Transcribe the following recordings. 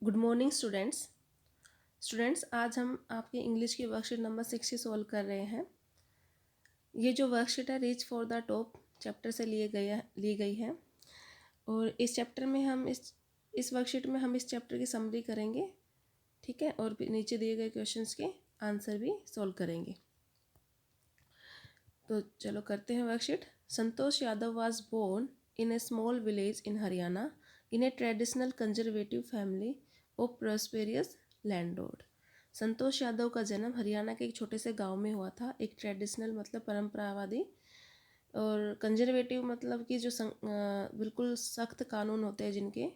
Good morning students आज हम आपके इंग्लिश की वर्कशीट नंबर 60 सॉल्व कर रहे हैं। ये जो वर्कशीट है reach for the top chapter से ली गई है और इस चैप्टर में हम इस वर्कशीट में हम इस चैप्टर की समरी करेंगे, ठीक है, और नीचे दिए गए क्वेश्चंस के आंसर भी सॉल्व करेंगे। तो चलो करते हैं worksheet. Santosh Yadav was born in a small village in Haryana in a traditional conservative family of prosperous landlord. Santosh Yadav का जन्म हरियाणा के एक छोटे से गांव में हुआ था। एक ट्रेडिशनल मतलब परंपरावादी और कंजर्वेटिव मतलब कि जो बिल्कुल सख्त कानून होते हैं जिनके,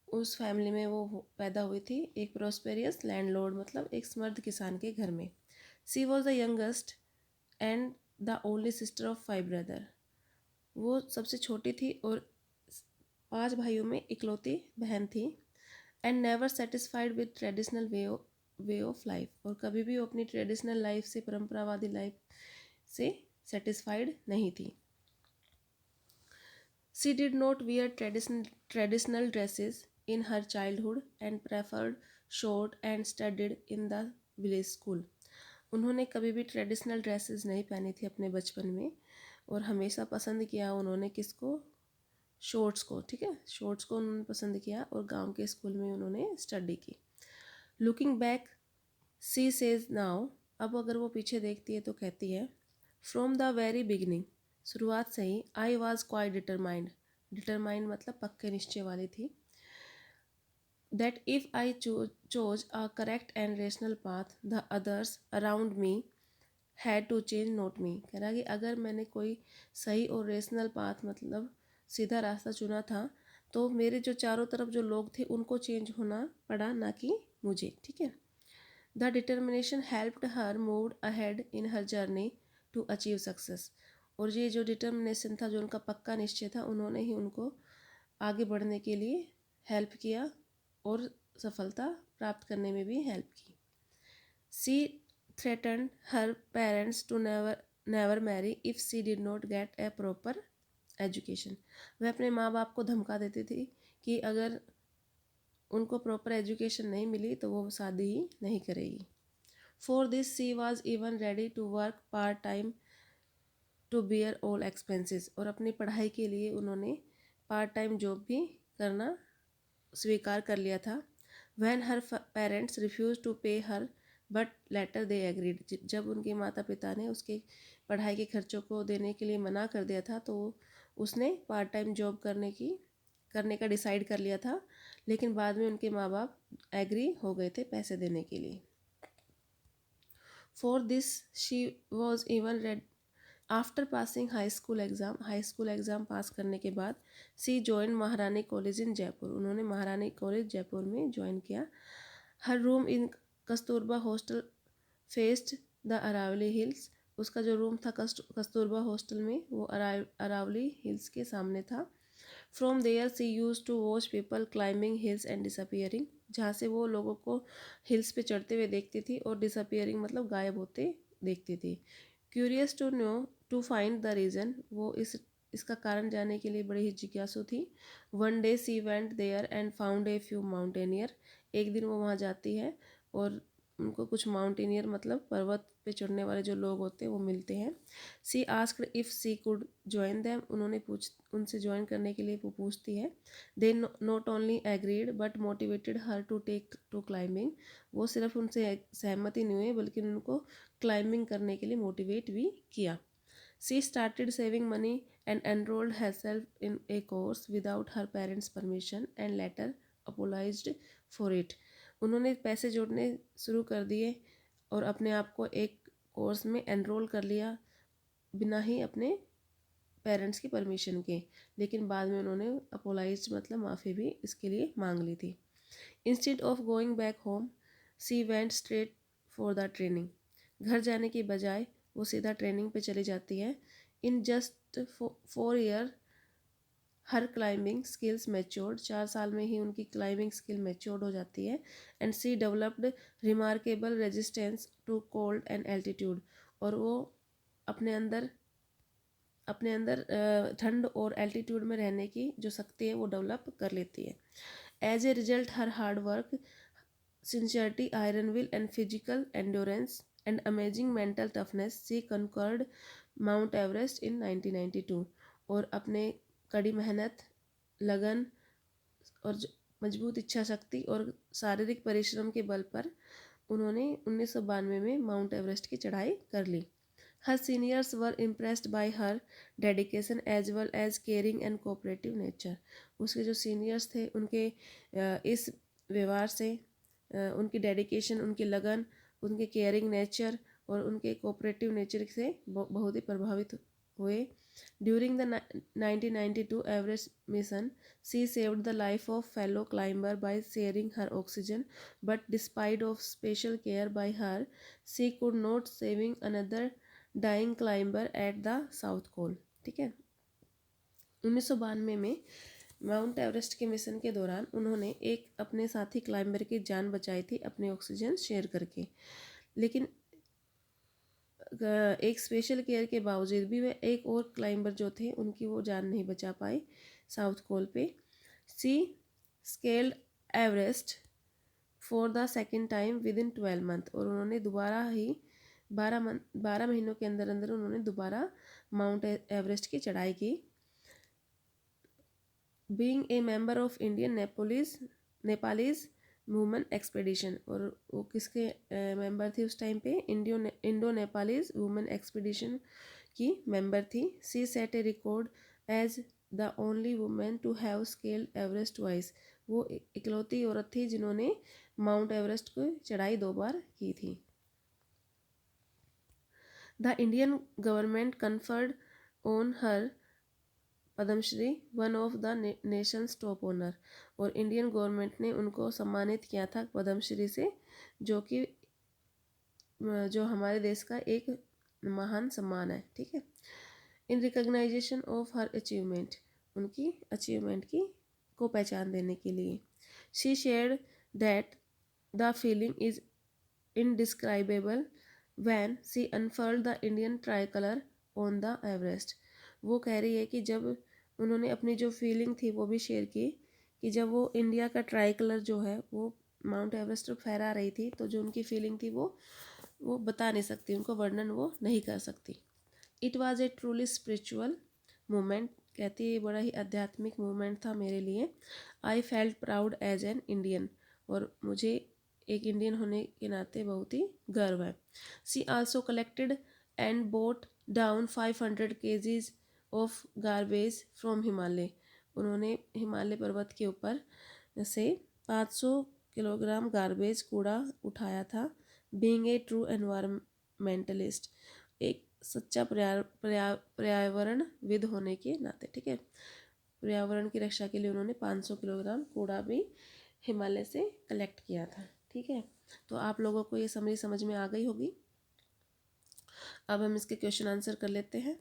उस फैमिली में वो पैदा हुई थी। एक प्रॉस्पेरियस लैंडलॉर्ड मतलब एक समृद्ध किसान के घर में। She was the youngest and the only sister of 5 brother. वो सबसे छोटी थी और 5 भाइयों में इकलौती बहन थी। And never satisfied with traditional way of life, और कभी भी वो अपनी ट्रेडिशनल लाइफ से, परंपरावादी लाइफ से सेटिस्फाइड नहीं थी। She did not wear traditional dresses in her childhood and preferred short and studied in the village school. उन्होंने कभी भी ट्रेडिशनल ड्रेसेस नहीं पहनी थी अपने बचपन में, और हमेशा पसंद किया उन्होंने किसको? शॉर्ट्स को, ठीक है, शॉर्ट्स को उन्होंने पसंद किया और गांव के स्कूल में उन्होंने स्टडी की। Looking back she says now, अब अगर वो पीछे देखती है तो कहती है, फ्रॉम द वेरी बिगिनिंग, शुरुआत से ही, I was quite determined. Determined मतलब पक्के निश्चय वाली थी। That if I chose a correct and rational path, the others around me had to change, not me। कह रहा कि अगर मैंने कोई सही और रेशनल पाथ मतलब सीधा रास्ता चुना था तो मेरे जो चारों तरफ जो लोग थे उनको चेंज होना पड़ा, ना कि मुझे, ठीक है। The determination helped her move ahead in her journey to achieve success. और ये जो डिटर्मिनेशन था, जो उनका पक्का निश्चय था, उन्होंने ही उनको आगे बढ़ने के लिए हेल्प किया और सफलता प्राप्त करने में भी हेल्प की। She threatened her parents to never marry if she did not get a proper education. वह अपने माँ बाप को धमका देती थी कि अगर उनको प्रॉपर एजुकेशन नहीं मिली तो वो शादी ही नहीं करेगी। For this she was even ready to work part time to bear all expenses. और अपनी पढ़ाई के लिए उन्होंने पार्ट टाइम जॉब भी करना स्वीकार कर लिया था। When her parents refuse to pay her but later they agreed. जब उनके माता पिता ने उसके पढ़ाई के खर्चों को देने के लिए मना कर दिया था तो उसने पार्ट टाइम जॉब करने का डिसाइड कर लिया था, लेकिन बाद में उनके माँ बाप एग्री हो गए थे पैसे देने के लिए। For this she was even red after passing high school exam pass करने के बाद she join Maharani college in Jaipur. उन्होंने महारानी कॉलेज जयपुर में ज्वाइन किया। Her room in Kasturba hostel faced the Aravalli hills. उसका जो रूम था कस्तूरबा हॉस्टल में, वो अरावली हिल्स के सामने था। From there she use to watch people climbing hills and disappearing. जहाँ से वो लोगों को हिल्स पे चढ़ते हुए देखती थी और डिसअपियरिंग मतलब गायब होते देखती थी। Curious to know to find the reason, वो इसका कारण जानने के लिए बड़ी ही जिज्ञासु थी। One day she went there and found a few mountaineer. एक दिन वो वहाँ जाती है और उनको कुछ माउंटेनियर मतलब पर्वत पे चढ़ने वाले जो लोग होते हैं वो मिलते हैं। She asked if she could join them. उनसे ज्वाइन करने के लिए वो पूछती है। They not only agreed but motivated her to take to climbing. वो सिर्फ उनसे सहमति नहीं हुए बल्कि उनको क्लाइंबिंग करने के लिए मोटिवेट भी किया। She started saving money and enrolled herself in a course without her parents permission and later apologised for it. उन्होंने पैसे जोड़ने शुरू कर दिए और अपने आप को एक कोर्स में एनरोल कर लिया बिना ही अपने पेरेंट्स की परमिशन के, लेकिन बाद में उन्होंने अपोलाइज मतलब माफ़ी भी इसके लिए मांग ली थी। Instead of going back home she went straight for the training. घर जाने की बजाय वो सीधा ट्रेनिंग पे चली जाती है। In just 4 year her climbing skills matured. 4 साल में ही उनकी क्लाइंबिंग स्किल मैच्योर्ड हो जाती है। And she developed remarkable resistance to cold and altitude. और वो अपने अंदर ठंड और एल्टीट्यूड में रहने की जो शक्ति है वो डेवलप कर लेती है। As a result, her hard work, sincerity, iron will, and physical endurance and amazing mental toughness, she conquered Mount Everest in 1992. और अपने कड़ी मेहनत, लगन और मजबूत इच्छा शक्ति और शारीरिक परिश्रम के बल पर उन्होंने 1992 में माउंट एवरेस्ट की चढ़ाई कर ली। Her seniors were impressed by her dedication as well as caring and cooperative nature. उसके जो सीनियर्स थे उनके इस व्यवहार से, उनकी डेडिकेशन, उनकी लगन, उनके केयरिंग नेचर और उनके कोऑपरेटिव नेचर से बहुत ही प्रभावित हुए। During the 1992 Everest mission, she saved the life of fellow climber by sharing her oxygen, but despite of special care by her, she could not saving another dying climber at the South Pole। ठीक है, 1992 में mount Everest के mission के दौरान उन्होंने एक अपने साथी क्लाइंबर की जान बचाई थी अपनी ऑक्सीजन शेयर करके, लेकिन एक स्पेशल केयर के बावजूद भी वे एक और क्लाइंबर जो थे उनकी वो जान नहीं बचा पाए साउथ पोल पे। She scaled Everest for the second time within 12 month, और उन्होंने दोबारा ही 12 महीनों के अंदर अंदर उन्होंने दोबारा माउंट एवरेस्ट की चढ़ाई की। Being a member of Indian Nepalese women expedition, और वो किसके मेंबर थी उस टाइम पे? इंडो नेपालीज वुमेन एक्सपीडिशन की मेंबर थी। She set a record as the only women to have scaled Everest twice, वो इकलौती औरत थी जिन्होंने माउंट एवरेस्ट को चढ़ाई 2 बार की थी। The Indian government conferred on her Padmashri, one of the nation's top honour, और इंडियन गवर्नमेंट ने उनको सम्मानित किया था पद्मश्री से, जो हमारे देश का एक महान सम्मान है। ठीक है, in recognition of her achievement, उनकी अचीवमेंट को पहचान देने के लिए। She shared that the feeling is indescribable when she unfurled the Indian tricolour on the Everest. वो कह रही है कि जब उन्होंने अपनी जो फीलिंग थी वो भी शेयर की कि जब वो इंडिया का ट्राई कलर जो है वो माउंट एवरेस्ट पर फहरा रही थी, तो जो उनकी फीलिंग थी वो बता नहीं सकती, उनको वर्णन वो नहीं कर सकती। It was a truly spiritual moment, कहती है बड़ा ही आध्यात्मिक मोमेंट था मेरे लिए। I felt proud as an Indian, और मुझे एक इंडियन होने के नाते बहुत ही गर्व है। She also collected and brought down 500 kgs of garbage from Himalaya, उन्होंने हिमालय पर्वत के ऊपर से 500 किलोग्राम गार्बेज कूड़ा उठाया था। बीइंग ए ट्रू एनवायरमेंटलिस्ट, एक सच्चा पर्यावरणविद होने के नाते। ठीक है, पर्यावरण की रक्षा के लिए उन्होंने 500 किलोग्राम कूड़ा भी हिमालय से कलेक्ट किया था। ठीक है, तो आप लोगों को ये समरी समझ में आ गई होगी। अब हम इसके क्वेश्चन आंसर कर लेते हैं।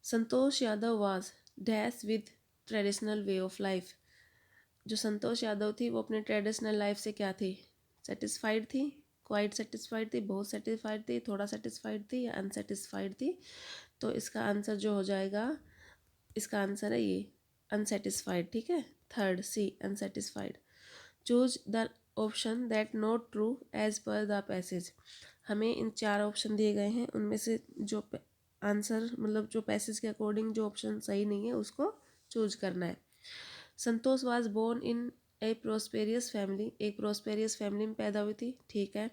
Santosh Yadav was dash with traditional way of life, जो संतोष यादव थी वो अपने ट्रेडिशनल लाइफ से क्या थी? सेटिस्फाइड थी, क्वाइट सेटिस्फाइड थी, बहुत सेटिस्फाइड थी, थोड़ा सेटिस्फाइड थी या अनसेटिस्फाइड थी? तो इसका आंसर जो हो जाएगा, इसका आंसर है ये अनसेटिस्फाइड। ठीक है, third C unsatisfied. Choose the option that not true as per the passage, हमें इन 4 ऑप्शन दिए गए हैं, उनमें से जो आंसर मतलब जो पैसेज के अकॉर्डिंग जो ऑप्शन सही नहीं है उसको चूज करना है। Santosh was born in a prosperous family, एक प्रोस्पेरियस फैमिली में पैदा हुई थी। ठीक है,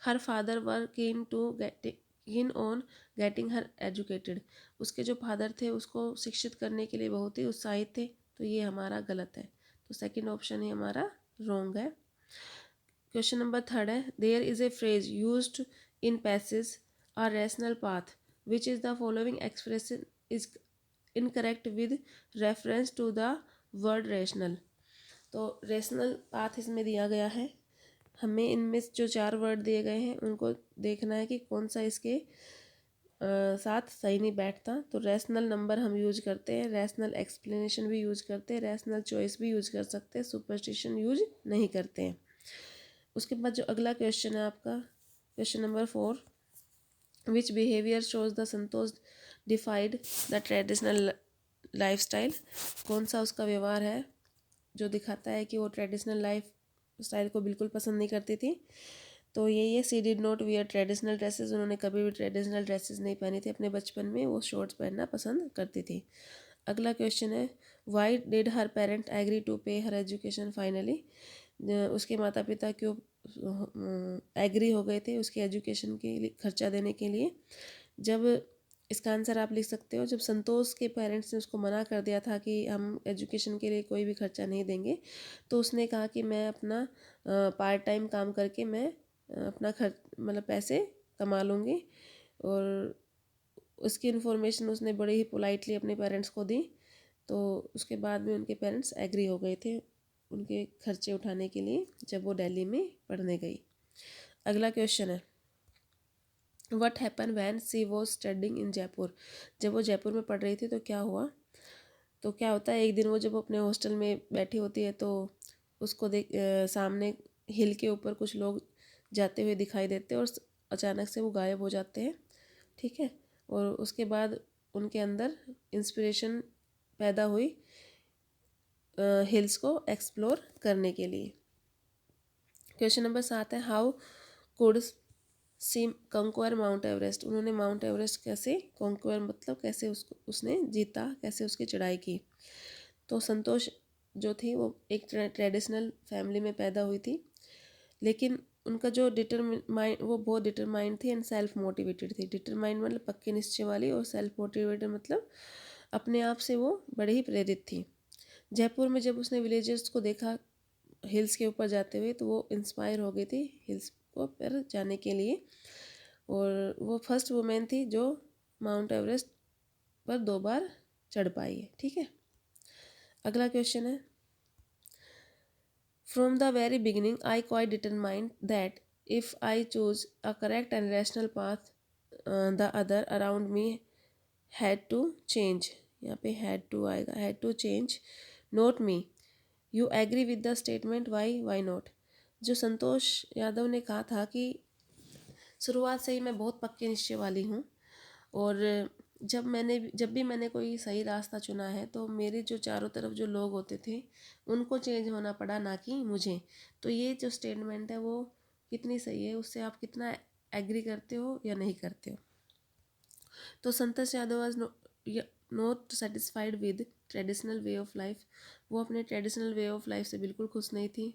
her father were keen on getting her educated, उसके जो फादर थे उसको शिक्षित करने के लिए बहुत ही उत्साहित थे, तो ये हमारा गलत है, तो सेकंड ऑप्शन ही हमारा रॉन्ग है। क्वेश्चन नंबर 3 है, there is a phrase used in passage are rational path which is the following expression is incorrect with reference to the word rational. तो रैशनल पाथ इसमें दिया गया है, हमें इनमें जो 4 वर्ड दिए गए हैं उनको देखना है कि कौन सा इसके साथ सही नहीं बैठता। तो रैशनल नंबर हम यूज करते हैं, रैशनल एक्सप्लेनेशन भी यूज करते हैं, रैशनल चॉइस भी यूज कर सकते हैं, सुपरस्टिशन यूज नहीं करते हैं। उसके बाद जो अगला क्वेश्चन है आपका, question number 4, which behaviour shows the Santosh डिफाइड the traditional lifestyle, कौन सा उसका व्यवहार है जो दिखाता है कि वो ट्रेडिशनल लाइफ स्टाइल को बिल्कुल पसंद नहीं करती थी। तो यही है, she did not wear traditional dresses, उन्होंने कभी भी ट्रेडिशनल ड्रेसेस नहीं पहनी थी अपने बचपन में, वो शॉर्ट्स पहनना पसंद करती थी। अगला क्वेश्चन है, why did her parent agree to pay her education finally, उसके माता पिता क्यों एग्री हो गए थे उसके एजुकेशन के लिए खर्चा देने के लिए। जब इसका आंसर आप लिख सकते हो, जब संतोष के पेरेंट्स ने उसको मना कर दिया था कि हम एजुकेशन के लिए कोई भी खर्चा नहीं देंगे, तो उसने कहा कि मैं अपना पार्ट टाइम काम करके मैं अपना खर्च मतलब पैसे कमा लूँगी। और उसकी इन्फॉर्मेशन उसने बड़े ही पोलाइटली अपने पेरेंट्स को दी। तो उसके बाद में उनके पेरेंट्स एग्री हो गए थे उनके खर्चे उठाने के लिए जब वो दिल्ली में पढ़ने गई। अगला क्वेश्चन है, what happen when she was studying in Jaipur, जब वो जयपुर में पढ़ रही थी तो क्या हुआ। तो क्या होता है, एक दिन वो जब अपने हॉस्टल में बैठी होती है तो उसको सामने हिल के ऊपर कुछ लोग जाते हुए दिखाई देते हैं और अचानक से वो गायब हो जाते हैं। ठीक है, और उसके बाद उनके अंदर इंस्पिरेशन पैदा हुई हिल्स को एक्सप्लोर करने के लिए। क्वेश्चन नंबर 7 है, how could she conquer mount Everest, उन्होंने माउंट एवरेस्ट कैसे कंक्वायर मतलब कैसे उसने जीता, कैसे उसकी चढ़ाई की। तो संतोष जो थी वो एक ट्रेडिशनल फैमिली में पैदा हुई थी, लेकिन उनका जो डिटरमाइंड, वो बहुत डिटरमाइंड थी एंड सेल्फ मोटिवेटेड थी। डिटरमाइंड मतलब पक्के निश्चय वाली, और सेल्फ मोटिवेटेड मतलब अपने आप से वो बड़े ही प्रेरित थी। जयपुर में जब उसने विलेजर्स को देखा हिल्स के ऊपर जाते हुए तो वो इंस्पायर हो गई थी हिल्स को पर जाने के लिए, और वो फर्स्ट वुमेन थी जो माउंट एवरेस्ट पर 2 बार चढ़ पाई है। ठीक है, अगला क्वेश्चन है, from the very beginning I quite determined that if I choose a correct and rational path the other around me had to change, यहाँ पे हैड टू आएगा, had to change not me, you agree with the statement, why not. जो संतोष यादव ने कहा था कि शुरुआत से ही मैं बहुत पक्के निश्चय वाली हूँ, और जब भी मैंने कोई सही रास्ता चुना है तो मेरे जो चारों तरफ जो लोग होते थे उनको चेंज होना पड़ा, ना कि मुझे। तो ये जो स्टेटमेंट है वो कितनी सही है, उससे आप कितना एग्री करते हो या नहीं करते हो। तो Santosh Yadav was not satisfied with traditional way of life, वो अपने ट्रेडिशनल वे ऑफ लाइफ से बिल्कुल खुश नहीं थी।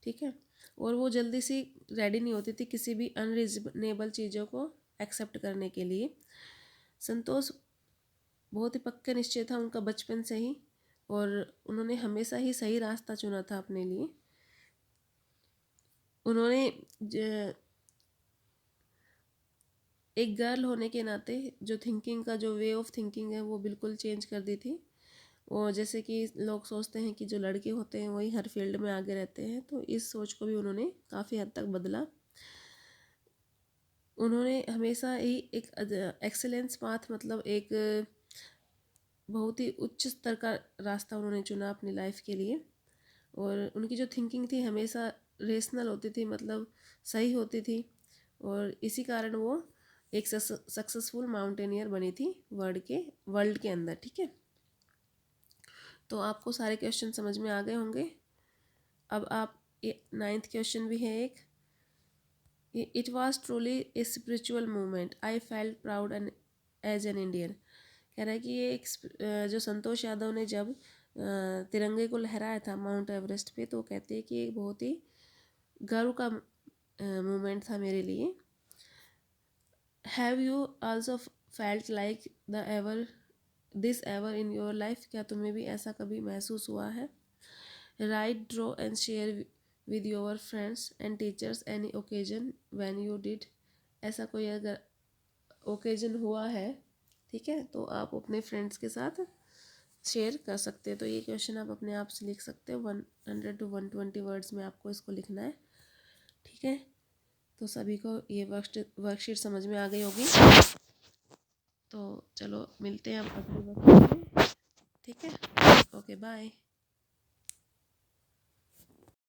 ठीक है, और वो जल्दी से रेडी नहीं होती थी किसी भी अनरीजनेबल चीज़ों को एक्सेप्ट करने के लिए। संतोष बहुत ही पक्का निश्चय था उनका बचपन से ही, और उन्होंने हमेशा ही सही रास्ता चुना था अपने लिए। उन्होंने एक गर्ल होने के नाते जो थिंकिंग का जो वे ऑफ थिंकिंग है वो बिल्कुल चेंज कर दी थी। और जैसे कि लोग सोचते हैं कि जो लड़के होते हैं वही हर फील्ड में आगे रहते हैं, तो इस सोच को भी उन्होंने काफ़ी हद तक बदला। उन्होंने हमेशा ही एक एक्सेलेंस पाथ मतलब एक बहुत ही उच्च स्तर का रास्ता उन्होंने चुना अपनी लाइफ के लिए। और उनकी जो थिंकिंग थी हमेशा रेशनल होती थी, मतलब सही होती थी, और इसी कारण वो एक सक्सेसफुल माउंटेनियर बनी थी वर्ल्ड के अंदर। ठीक है, तो आपको सारे क्वेश्चन समझ में आ गए होंगे। अब आप 9th क्वेश्चन भी है एक, it was truly a spiritual movement, I felt proud and as an Indian. कह रहा है कि ये एक जो संतोष यादव ने जब तिरंगे को लहराया था माउंट एवरेस्ट पे, तो कहते हैं कि एक बहुत ही गर्व का मूवमेंट था मेरे लिए। Have you also felt like the ever this ever in your life, क्या तुम्हें भी ऐसा कभी महसूस हुआ है। Right, draw and share with your friends and teachers any occasion when you did, ऐसा कोई अगर ओकेजन हुआ है, ठीक है, तो आप अपने फ्रेंड्स के साथ शेयर कर सकते हैं। तो ये क्वेश्चन आप अपने आप से लिख सकते हो, 100 to 120 वर्ड्स में आपको इसको लिखना है। ठीक है, तो सभी को ये वर्कशीट समझ में आ गई होगी। तो चलो मिलते हैं अब अगली वर्कशीट में। ठीक है, ओके बाय।